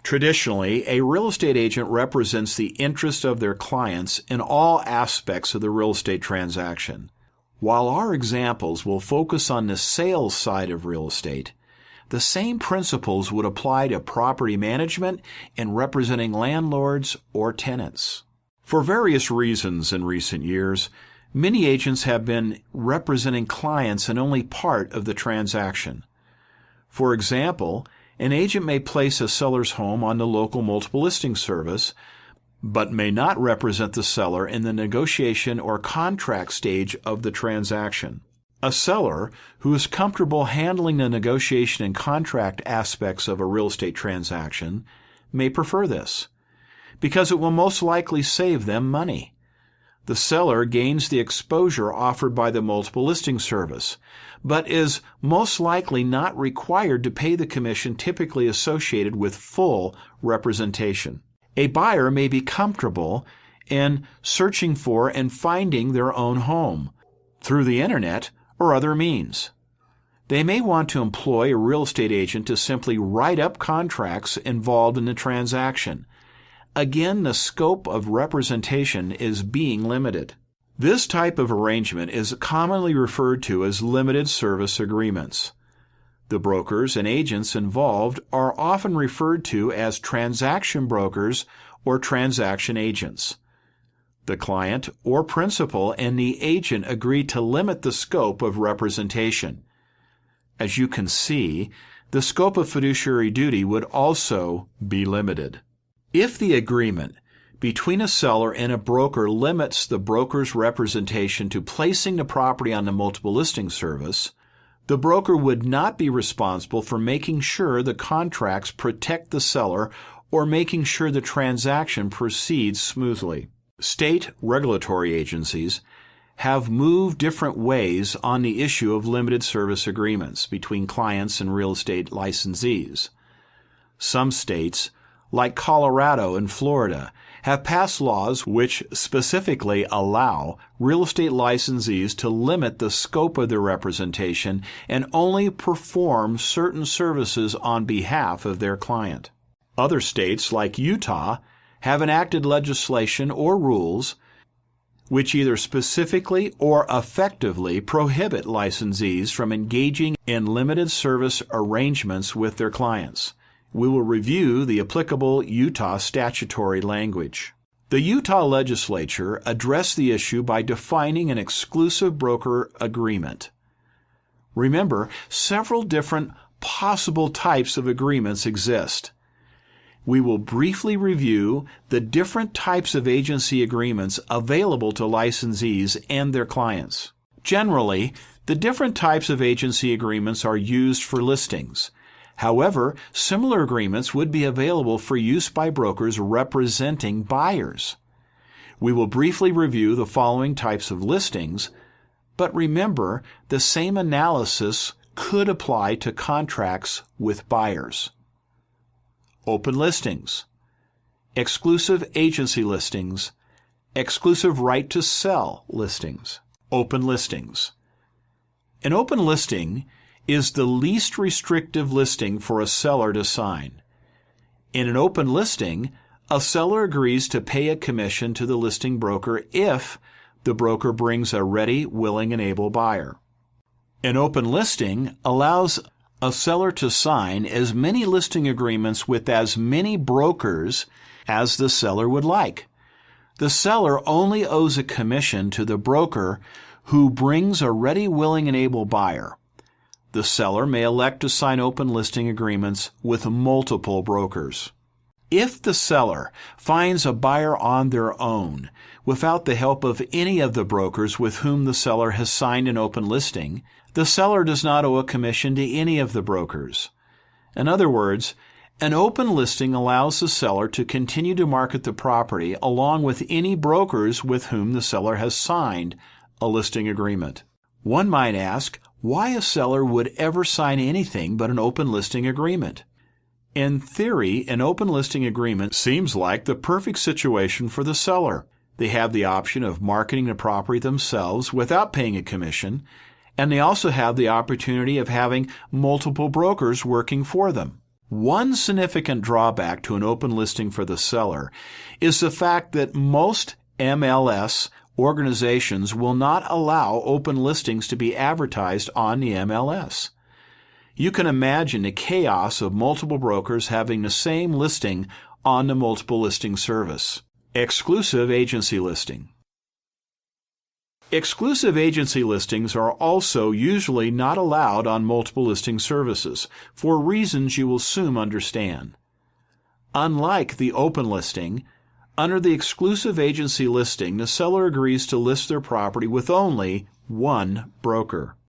Traditionally, a real estate agent represents the interest of their clients in all aspects of the real estate transaction. While our examples will focus on the sales side of real estate, the same principles would apply to property management and representing landlords or tenants. For various reasons in recent years, many agents have been representing clients in only part of the transaction. For example, an agent may place a seller's home on the local multiple listing service, but may not represent the seller in the negotiation or contract stage of the transaction. A seller who is comfortable handling the negotiation and contract aspects of a real estate transaction may prefer this, because it will most likely save them money. The seller gains the exposure offered by the multiple listing service, but is most likely not required to pay the commission typically associated with full representation. A buyer may be comfortable in searching for and finding their own home through the internet or other means. They may want to employ a real estate agent to simply write up contracts involved in the transaction. Again, the scope of representation is being limited. This type of arrangement is commonly referred to as limited service agreements. The brokers and agents involved are often referred to as transaction brokers or transaction agents. The client or principal and the agent agree to limit the scope of representation. As you can see, the scope of fiduciary duty would also be limited. If the agreement between a seller and a broker limits the broker's representation to placing the property on the multiple listing service, the broker would not be responsible for making sure the contracts protect the seller or making sure the transaction proceeds smoothly. State regulatory agencies have moved different ways on the issue of limited service agreements between clients and real estate licensees. Some states, like Colorado and Florida, have passed laws which specifically allow real estate licensees to limit the scope of their representation and only perform certain services on behalf of their client. Other states, like Utah, have enacted legislation or rules which either specifically or effectively prohibit licensees from engaging in limited service arrangements with their clients. We will review the applicable Utah statutory language. The Utah legislature addressed the issue by defining an exclusive broker agreement. Remember, several different possible types of agreements exist. We will briefly review the different types of agency agreements available to licensees and their clients. Generally, the different types of agency agreements are used for listings. However, similar agreements would be available for use by brokers representing buyers. We will briefly review the following types of listings, but remember, the same analysis could apply to contracts with buyers. Open listings, exclusive agency listings, exclusive right to sell listings, open listings. An open listing is the least restrictive listing for a seller to sign. In an open listing, a seller agrees to pay a commission to the listing broker if the broker brings a ready, willing, and able buyer. An open listing allows a seller to sign as many listing agreements with as many brokers as the seller would like. The seller only owes a commission to the broker who brings a ready, willing, and able buyer. The seller may elect to sign open listing agreements with multiple brokers. If the seller finds a buyer on their own, without the help of any of the brokers with whom the seller has signed an open listing, the seller does not owe a commission to any of the brokers. In other words, an open listing allows the seller to continue to market the property along with any brokers with whom the seller has signed a listing agreement. One might ask why a seller would ever sign anything but an open listing agreement. In theory, an open listing agreement seems like the perfect situation for the seller. They have the option of marketing the property themselves without paying a commission, and they also have the opportunity of having multiple brokers working for them. One significant drawback to an open listing for the seller is the fact that most MLS organizations will not allow open listings to be advertised on the MLS. You can imagine the chaos of multiple brokers having the same listing on the multiple listing service. Exclusive agency listing. Exclusive agency listings are also usually not allowed on multiple listing services, for reasons you will soon understand. Unlike the open listing, under the exclusive agency listing, the seller agrees to list their property with only one broker.